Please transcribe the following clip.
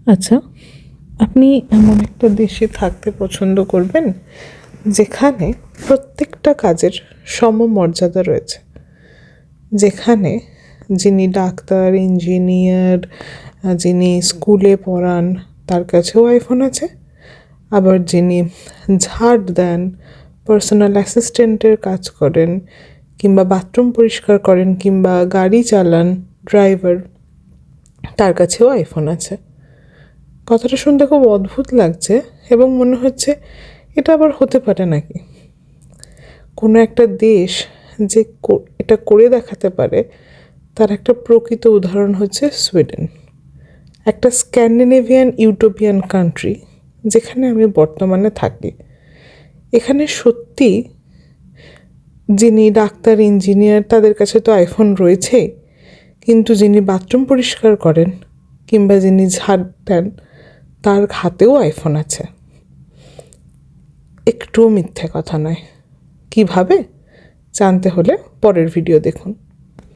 আচ্ছা, আপনি এমন একটা দেশে থাকতে পছন্দ করবেন যেখানে প্রত্যেকটা কাজের সমমর্যাদা রয়েছে, যেখানে যিনি ডাক্তার, ইঞ্জিনিয়ার, যিনি স্কুলে পড়ান তার কাছেও আইফোন আছে, আবার যিনি ঝাড় দেন, পার্সোনাল অ্যাসিস্ট্যান্টের কাজ করেন, কিংবা বাথরুম পরিষ্কার করেন, কিংবা গাড়ি চালান, ড্রাইভার, তার কাছেও আইফোন আছে। কথাটা শুনতে খুব অদ্ভুত লাগছে এবং মনে হচ্ছে এটা আবার হতে পারে নাকি। কোনো একটা দেশ যে এটা করে দেখাতে পারে তার একটা প্রকৃত উদাহরণ হচ্ছে সুইডেন, একটা স্ক্যান্ডিনেভিয়ান ইউটোপিয়ান কান্ট্রি যেখানে আমি বর্তমানে থাকি। এখানে সত্যি যিনি ডাক্তার, ইঞ্জিনিয়ার তাদের কাছে তো আইফোন রয়েছেই, কিন্তু যিনি বাথরুম পরিষ্কার করেন কিংবা যিনি ঝাড় দেন তার হাতেও আইফোন আছে। একটুও মিথ্যে কথা নয়। কিভাবে জানতে হলে পরের ভিডিও দেখুন।